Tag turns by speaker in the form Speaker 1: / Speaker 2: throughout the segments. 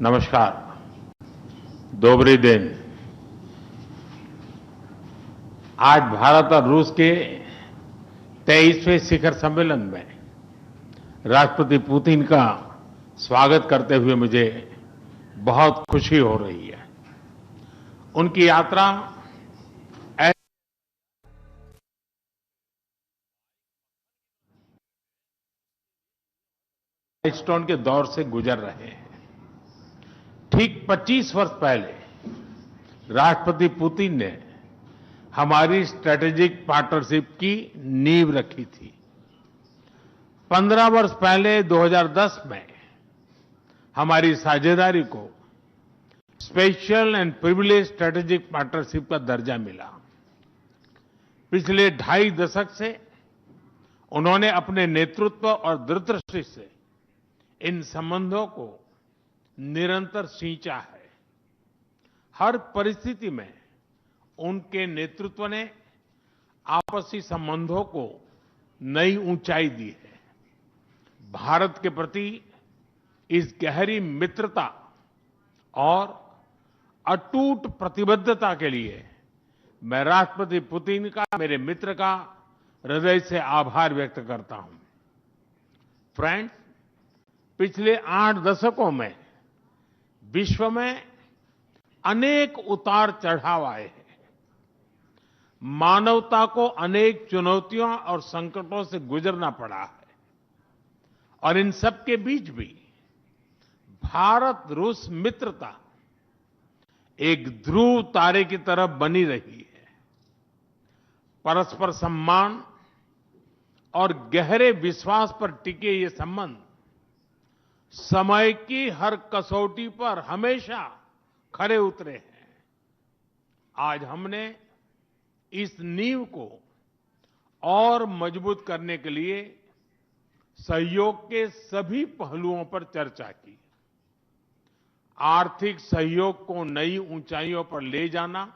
Speaker 1: नमस्कार। दोबरी दिन। आज भारत और रूस के 23वें शिखर सम्मेलन में राष्ट्रपति पुतिन का स्वागत करते हुए मुझे बहुत खुशी हो रही है। उनकी यात्रा माइलस्टोन के दौर से गुजर रहे हैं। ठीक 25 वर्ष पहले राष्ट्रपति पुतिन ने हमारी स्ट्रेटेजिक पार्टनरशिप की नींव रखी थी। 15 वर्ष पहले 2010 में हमारी साझेदारी को special and privilege strategic partnership का दर्जा मिला। पिछले 2.5 दशक से उन्होंने अपने नेतृत्व और दूरदृष्टि से इन संबंधों को निरंतर सींचा है। हर परिस्थिति में उनके नेतृत्व ने आपसी संबंधों को नई ऊंचाई दी है। भारत के प्रति इस गहरी मित्रता और अटूट प्रतिबद्धता के लिए मैं राष्ट्रपति पुतिन का, मेरे मित्र का हृदय से आभार व्यक्त करता हूं। फ्रेंड्स, पिछले 8 दशकों में विश्व में अनेक उतार चढ़ाव आए हैं। मानवता को अनेक चुनौतियों और संकटों से गुजरना पड़ा है और इन सब के बीच भी भारत रूस मित्रता एक ध्रुव तारे की तरह बनी रही है। परस्पर सम्मान और गहरे विश्वास पर टिके ये संबंध समय की हर कसौटी पर हमेशा खरे उतरे हैं। आज हमने इस नींव को और मजबूत करने के लिए सहयोग के सभी पहलुओं पर चर्चा की। आर्थिक सहयोग को नई ऊंचाइयों पर ले जाना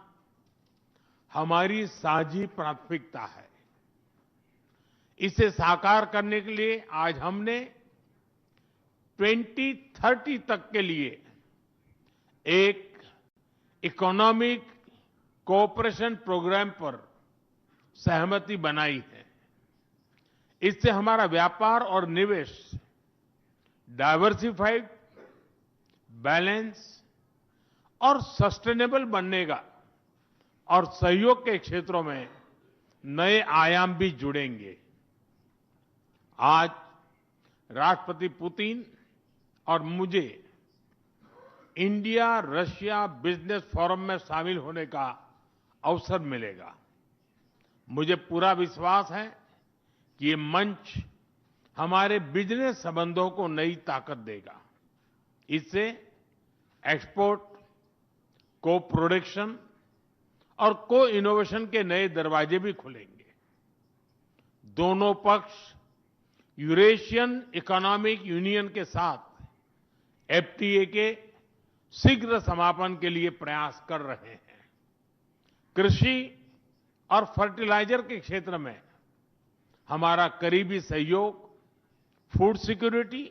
Speaker 1: हमारी साझी प्राथमिकता है। इसे साकार करने के लिए आज हमने 2030 तक के लिए एक इकोनॉमिक कोऑपरेशन प्रोग्राम पर सहमति बनाई है। इससे हमारा व्यापार और निवेश डाइवर्सिफाइड, बैलेंस और सस्टेनेबल बनेगा और सहयोग के क्षेत्रों में नए आयाम भी जुड़ेंगे। आज राष्ट्रपति पुतिन और मुझे इंडिया रशिया बिजनेस फोरम में शामिल होने का अवसर मिलेगा। मुझे पूरा विश्वास है कि ये मंच हमारे बिजनेस संबंधों को नई ताकत देगा। इससे एक्सपोर्ट, को प्रोडक्शन और को इनोवेशन के नए दरवाजे भी खुलेंगे। दोनों पक्ष यूरेशियन इकोनॉमिक यूनियन के साथ एफटीए के शीघ्र समापन के लिए प्रयास कर रहे हैं। कृषि और फर्टिलाइजर के क्षेत्र में हमारा करीबी सहयोग फूड सिक्योरिटी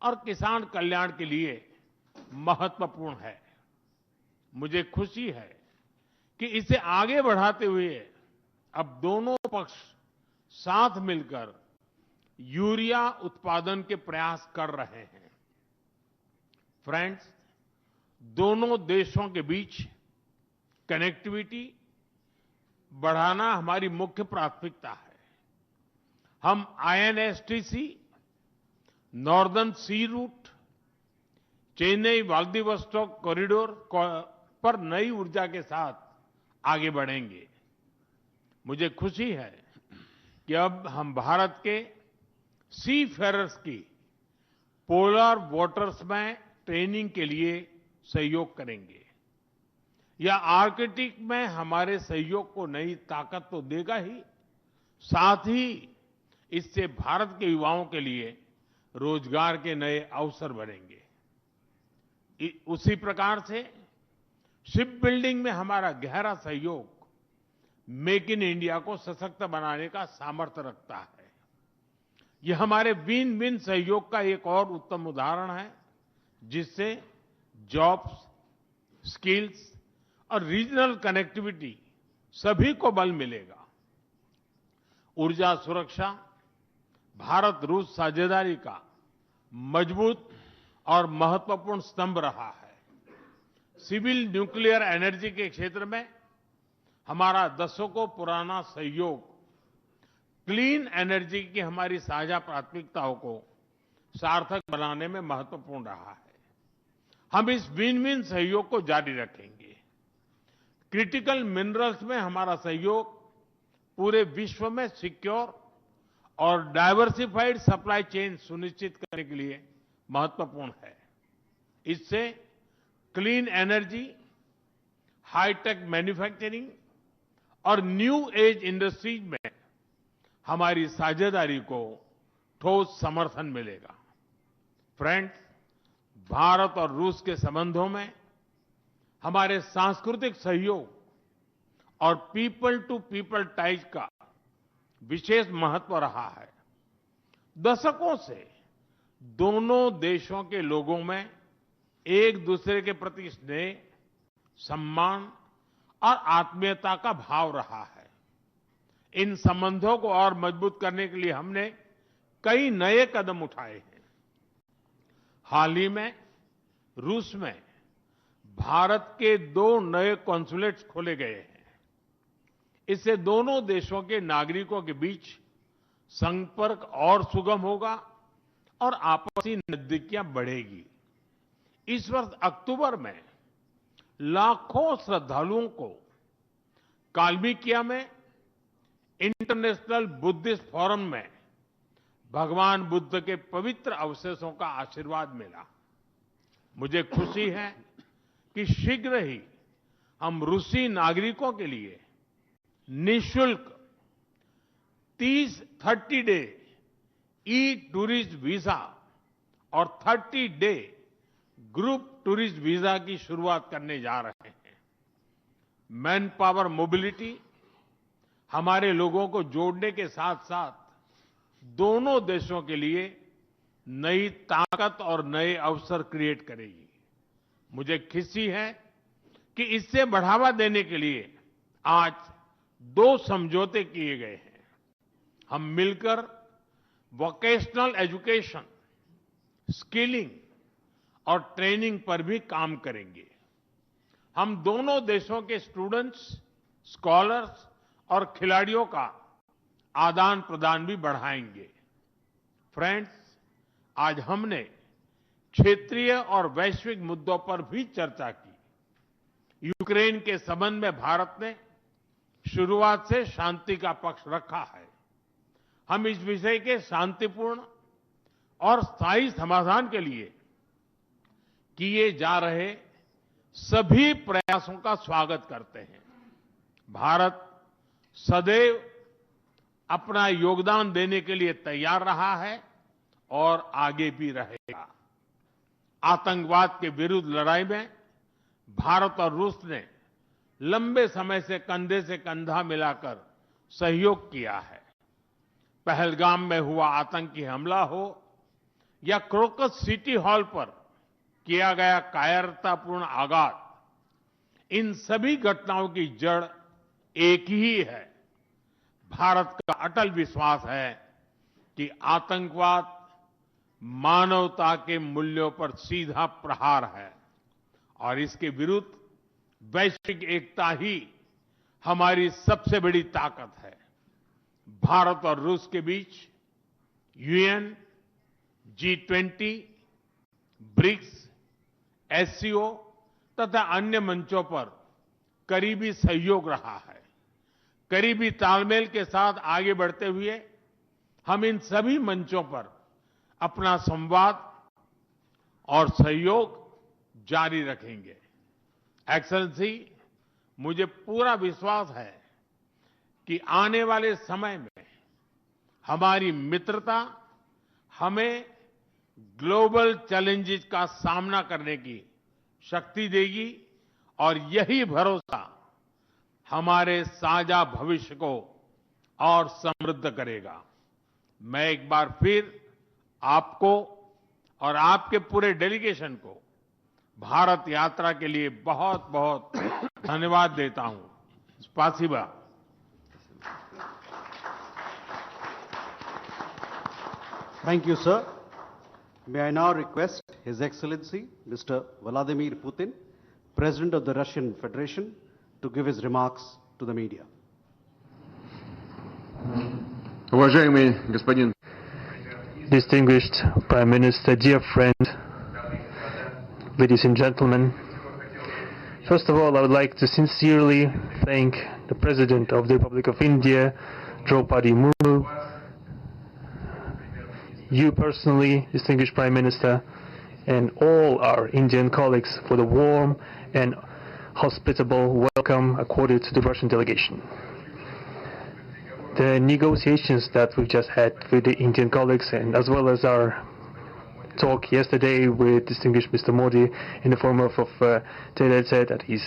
Speaker 1: और किसान कल्याण के लिए महत्वपूर्ण है। मुझे खुशी है कि इसे आगे बढ़ाते हुए अब दोनों पक्ष साथ मिलकर यूरिया उत्पादन के प्रयास कर रहे हैं। फ्रेंड्स, दोनों देशों के बीच कनेक्टिविटी बढ़ाना हमारी मुख्य प्राथमिकता है। हम आईएनएसटीसी, नॉर्दर्न सी रूट, चेन्नई व्लादिवोस्टोक कॉरिडोर पर नई ऊर्जा के साथ आगे बढ़ेंगे। मुझे खुशी है कि अब हम भारत के सी फेरर्स की पोलर वाटर्स में ट्रेनिंग के लिए सहयोग करेंगे। यह आर्कटिक में हमारे सहयोग को नई ताकत तो देगा ही, साथ ही इससे भारत के युवाओं के लिए रोजगार के नए अवसर बढ़ेंगे। उसी प्रकार से शिप बिल्डिंग में हमारा गहरा सहयोग मेक इन इंडिया को सशक्त बनाने का सामर्थ्य रखता है। यह हमारे विन विन सहयोग का एक और उत्तम उदाहरण है, जिससे जॉब्स, स्किल्स और रीजनल कनेक्टिविटी सभी को बल मिलेगा। ऊर्जा सुरक्षा भारत रूस साझेदारी का मजबूत और महत्वपूर्ण स्तंभ रहा है। सिविल न्यूक्लियर एनर्जी के क्षेत्र में हमारा दशकों पुराना सहयोग क्लीन एनर्जी की हमारी साझा प्राथमिकताओं को सार्थक बनाने में महत्वपूर्ण रहा है। हम इस विन विन सहयोग को जारी रखेंगे। क्रिटिकल मिनरल्स में हमारा सहयोग पूरे विश्व में सिक्योर और डाइवर्सिफाइड सप्लाई चेन सुनिश्चित करने के लिए महत्वपूर्ण है। इससे क्लीन एनर्जी, हाईटेक मैन्युफैक्चरिंग और न्यू एज इंडस्ट्रीज में हमारी साझेदारी को ठोस समर्थन मिलेगा। फ्रेंड्स, भारत और रूस के संबंधों में हमारे सांस्कृतिक सहयोग और पीपल टू पीपल टाइज का विशेष महत्व रहा है। दशकों से दोनों देशों के लोगों में एक दूसरे के प्रति स्नेह, सम्मान और आत्मीयता का भाव रहा है। इन संबंधों को और मजबूत करने के लिए हमने कई नए कदम उठाए हैं। हाल ही में रूस में भारत के 2 नए कॉन्सुलेट्स खोले गए हैं। इससे दोनों देशों के नागरिकों के बीच संपर्क और सुगम होगा और आपसी नजदीकियां बढ़ेगी। इस वर्ष अक्टूबर में लाखों श्रद्धालुओं को काल्मिकिया में इंटरनेशनल बुद्धिस्ट फोरम में भगवान बुद्ध के पवित्र अवशेषों का आशीर्वाद मिला। मुझे खुशी है कि शीघ्र ही हम रूसी नागरिकों के लिए निःशुल्क 30 डे ई टूरिस्ट वीजा और 30 डे ग्रुप टूरिस्ट वीजा की शुरुआत करने जा रहे हैं। मैन पावर मोबिलिटी हमारे लोगों को जोड़ने के साथ साथ दोनों देशों के लिए नई ताकत और नए अवसर क्रिएट करेगी। मुझे खुशी है कि इससे बढ़ावा देने के लिए आज 2 समझौते किए गए हैं। हम मिलकर वोकेशनल एजुकेशन, स्किलिंग और ट्रेनिंग पर भी काम करेंगे। हम दोनों देशों के स्टूडेंट्स, स्कॉलर्स और खिलाड़ियों का आदान प्रदान भी बढ़ाएंगे। फ्रेंड्स, आज हमने क्षेत्रीय और वैश्विक मुद्दों पर भी चर्चा की। यूक्रेन के संबंध में भारत ने शुरुआत से शांति का पक्ष रखा है। हम इस विषय के शांतिपूर्ण और स्थायी समाधान के लिए किए जा रहे सभी प्रयासों का स्वागत करते हैं। भारत सदैव अपना योगदान देने के लिए तैयार रहा है और आगे भी रहेगा। आतंकवाद के विरुद्ध लड़ाई में भारत और रूस ने लंबे समय से कंधा मिलाकर सहयोग किया है। पहलगाम में हुआ आतंकी हमला हो या क्रोकस सिटी हॉल पर किया गया कायरतापूर्ण आघात, इन सभी घटनाओं की जड़ एक ही है। भारत का अटल विश्वास है कि आतंकवाद मानवता के मूल्यों पर सीधा प्रहार है और इसके विरुद्ध वैश्विक एकता ही हमारी सबसे बड़ी ताकत है। भारत और रूस के बीच यूएन, G20, ब्रिक्स, एससीओ तथा अन्य मंचों पर करीबी सहयोग रहा है। करीबी तालमेल के साथ आगे बढ़ते हुए हम इन सभी मंचों पर अपना संवाद और सहयोग जारी रखेंगे। एक्सेलेंसी, मुझे पूरा विश्वास है कि आने वाले समय में हमारी मित्रता हमें ग्लोबल चैलेंजेस का सामना करने की शक्ति देगी और यही भरोसा हमारे साझा भविष्य को और समृद्ध करेगा। मैं एक बार फिर आपको और आपके पूरे डेलीगेशन को भारत यात्रा के लिए बहुत बहुत धन्यवाद देता हूं। स्पासिबा।
Speaker 2: Thank you, sir. May I now request His Excellency Mr. Vladimir Putin, President of the Russian Federation, to give his remarks to the media.
Speaker 3: Уважаемый господин
Speaker 4: Distinguished Prime Minister, dear friend, ladies and gentlemen, first of all, I would like to sincerely thank the President of the Republic of India, Draupadi Murmu, you personally, distinguished Prime Minister, and all our Indian colleagues for the warm and hospitable welcome accorded to the Russian delegation. The negotiations that we've just had with the Indian colleagues, and as well as our talk yesterday with distinguished Mr. Modi in the form of tete-a-tete at his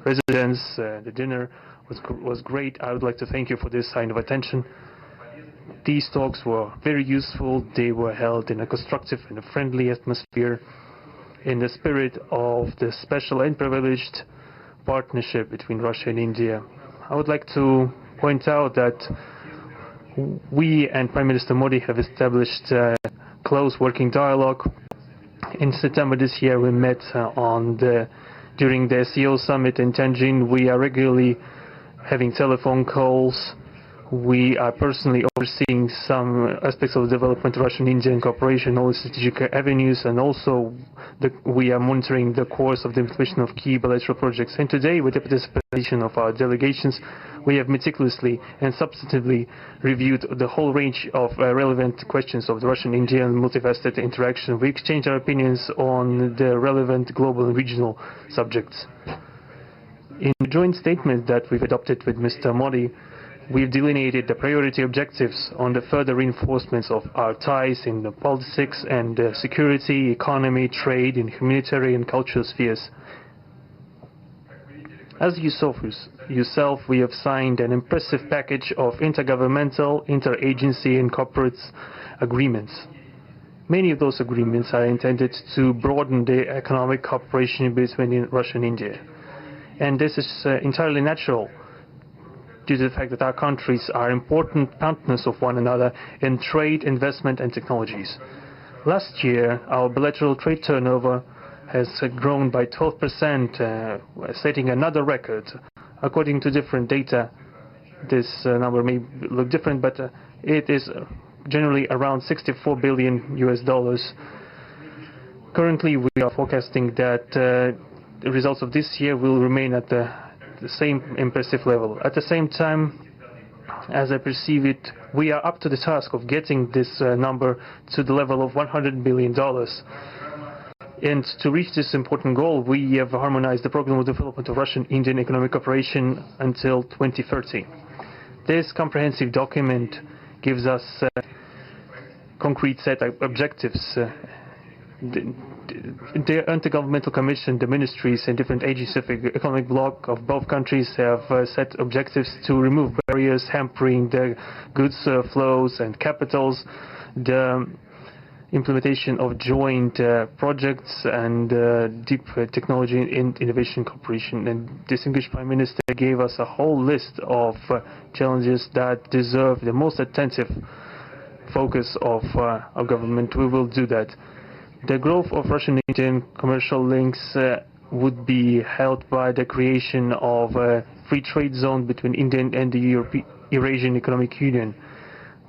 Speaker 4: residence, the dinner was great. I would like to thank you for this sign of attention. These talks were very useful. They were held in a constructive and a friendly atmosphere in the spirit of the special and privileged partnership between Russia and India. I would like to point out that we and Prime Minister Modi have established a close working dialogue. In September this year, we met during the SEO summit in Tianjin. We are regularly having telephone calls. We are personally overseeing some aspects of the development of Russian-Indian cooperation, all strategic avenues, and also we are monitoring the course of the implementation of key bilateral projects. And today, with the participation of our delegations, we have meticulously and substantively reviewed the whole range of relevant questions of the Russian-Indian multifaceted interaction. We exchange our opinions on the relevant global and regional subjects. In the joint statement that we've adopted with Mr. Modi, we've delineated the priority objectives on the further reinforcements of our ties in the politics and security, economy, trade, and humanitarian and cultural spheres. As you saw for yourself, we have signed an impressive package of intergovernmental, interagency, and corporate agreements. Many of those agreements are intended to broaden the economic cooperation between Russia and India. And this is entirely natural, due to the fact that our countries are important partners of one another in trade, investment, and technologies. Last year, our bilateral trade turnover has grown by 12%, setting another record. According to different data, this number may look different, but it is generally around $64 billion US. Currently, we are forecasting that the results of this year will remain at the same impressive level. At the same time, as I perceive it, we are up to the task of getting this number to the level of $100 billion. And to reach this important goal, we have harmonized the program of development of Russian-Indian economic cooperation until 2030. This comprehensive document gives us a concrete set of objectives. The Intergovernmental Commission, the ministries and different agencies of the economic bloc of both countries have set objectives to remove barriers hampering the goods flows and capitals, the implementation of joint projects and deep technology and innovation cooperation. And distinguished Prime Minister gave us a whole list of challenges that deserve the most attentive focus of our government. We will do that. The growth of Russian-Indian commercial links would be helped by the creation of a free trade zone between India and the Eurasian Economic Union.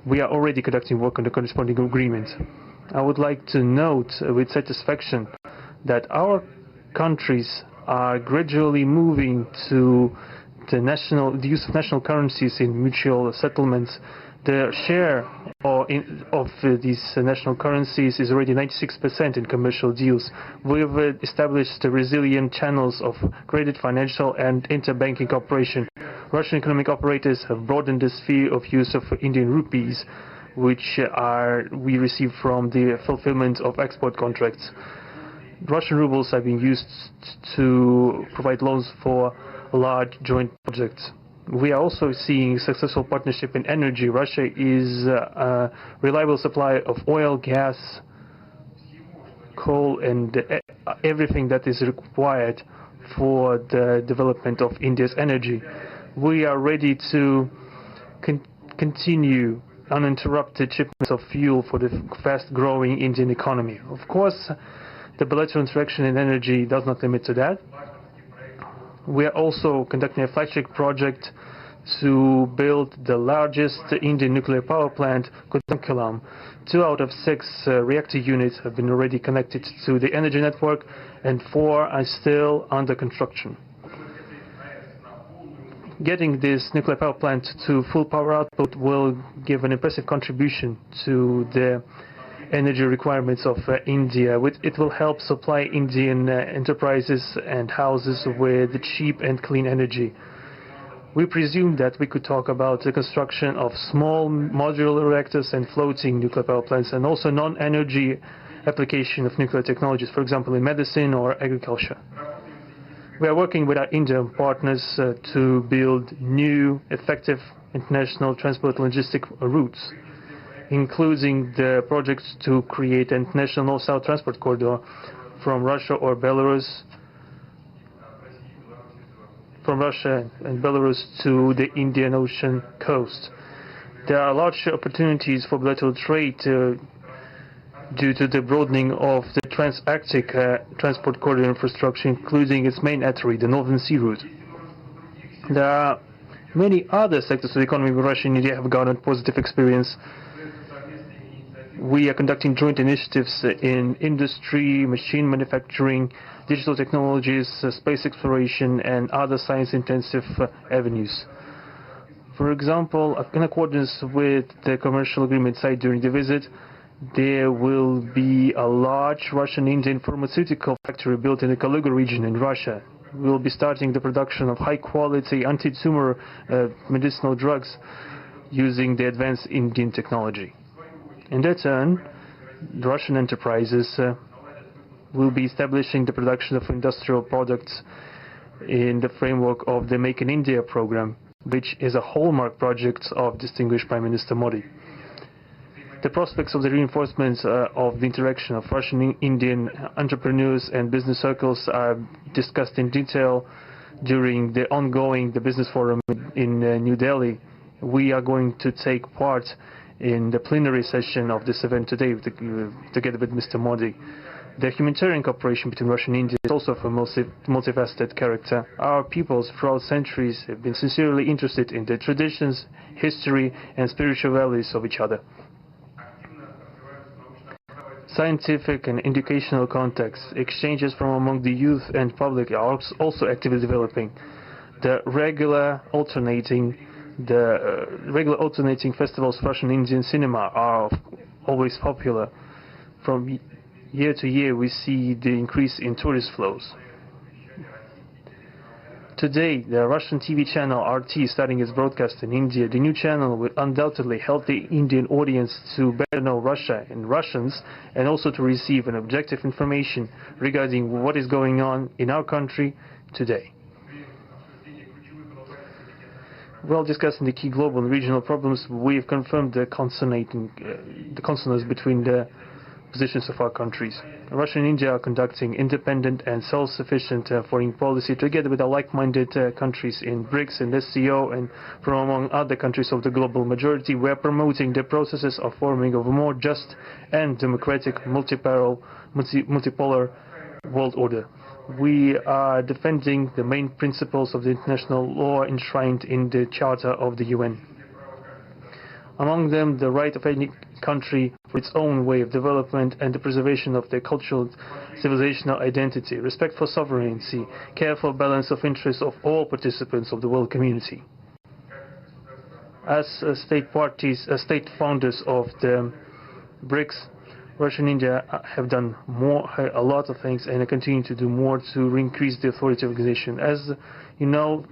Speaker 4: We are already conducting work on the corresponding agreement. I would like to note with satisfaction that our countries are gradually moving to the use of national currencies in mutual settlements. The share of these national currencies is already 96% in commercial deals. We have established resilient channels of credit, financial, and interbanking cooperation. Russian economic operators have broadened the sphere of use of Indian rupees, which we receive from the fulfillment of export contracts. Russian rubles are being used to provide loans for large joint projects. We are also seeing successful partnership in energy. Russia is a reliable supplier of oil, gas, coal, and everything that is required for the development of India's energy. We are ready to continue uninterrupted shipments of fuel for the fast-growing Indian economy. Of course, the bilateral interaction in energy does not limit to that. We are also conducting a flagship project to build the largest Indian nuclear power plant, Kudankulam. 2 out of 6 reactor units have been already connected to the energy network, and 4 are still under construction. Getting this nuclear power plant to full power output will give an impressive contribution to the energy requirements of India. It will help supply Indian enterprises and houses with cheap and clean energy. We presume that we could talk about the construction of small modular reactors and floating nuclear power plants, and also non-energy application of nuclear technologies, for example, in medicine or agriculture. We are working with our Indian partners to build new, effective international transport logistic routes, including the projects to create an international north-south transport corridor from Russia and Belarus to the Indian Ocean coast. There are large opportunities for bilateral trade due to the broadening of the trans-Arctic transport corridor infrastructure, including its main artery, the Northern Sea Route. There are many other sectors of the economy where Russia and India have garnered positive experience. We are conducting joint initiatives in industry, machine manufacturing, digital technologies, space exploration, and other science-intensive avenues. For example, in accordance with the commercial agreement signed during the visit, there will be a large Russian-Indian pharmaceutical factory built in the Kaluga region in Russia. We will be starting the production of high-quality anti-tumor medicinal drugs using the advanced Indian technology. In their turn, the Russian enterprises will be establishing the production of industrial products in the framework of the Make in India program, which is a hallmark project of distinguished Prime Minister Modi. The prospects of the reinforcement of the interaction of Russian-Indian entrepreneurs and business circles are discussed in detail during the ongoing Business Forum in New Delhi. We are going to take part in the plenary session of this event today together with Mr. Modi. The humanitarian cooperation between Russia and India is also of a multifaceted character. Our peoples throughout centuries have been sincerely interested in the traditions, history, and spiritual values of each other. Scientific and educational contacts, exchanges from among the youth and public are also actively developing. The regular alternating festivals of Russian Indian cinema are always popular. From year to year, we see the increase in tourist flows. Today, the Russian TV channel RT is starting its broadcast in India. The new channel will undoubtedly help the Indian audience to better know Russia and Russians, and also to receive an objective information regarding what is going on in our country today. While discussing the key global and regional problems, we have confirmed the consonance between the positions of our countries. Russia and India are conducting independent and self-sufficient foreign policy together with our like-minded countries in BRICS and SCO, and from among other countries of the global majority. We are promoting the processes of forming of a more just and democratic multipolar world order. We are defending the main principles of the international law enshrined in the Charter of the UN. Among them, the right of any country for its own way of development and the preservation of their cultural civilizational identity, respect for sovereignty, careful balance of interests of all participants of the world community. As state founders of the BRICS, Russia and India have done a lot of things, and continue to do more to increase the authority of the organization. As you know,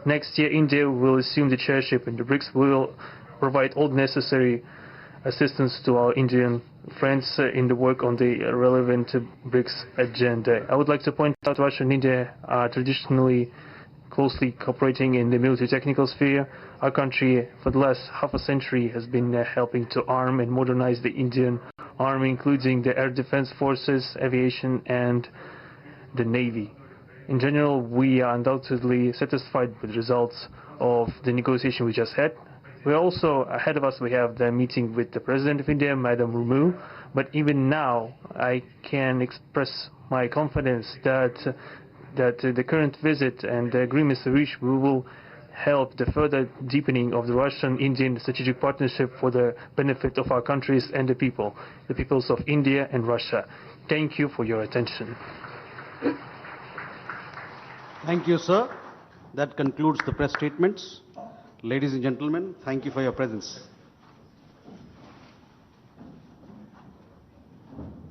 Speaker 4: next year India will assume the chairship, and the BRICS will provide all necessary assistance to our Indian friends in the work on the relevant BRICS agenda. I would like to point out Russia and India are traditionally closely cooperating in the military technical sphere. Our country, for the last half a century, has been helping to arm and modernize the Indian Army, including the air defense forces, aviation, and the Navy. In general, we are undoubtedly satisfied with the results of the negotiation we just had. We also, ahead of us, we have the meeting with the President of India, Madam Murmu. But even now, I can express my confidence that the current visit and the agreements reached will help the further deepening of the Russian-Indian strategic partnership for the benefit of our countries and the peoples of India and Russia. Thank you for your attention.
Speaker 2: Thank you, sir. That concludes the press statements. Ladies and gentlemen, thank you for your presence.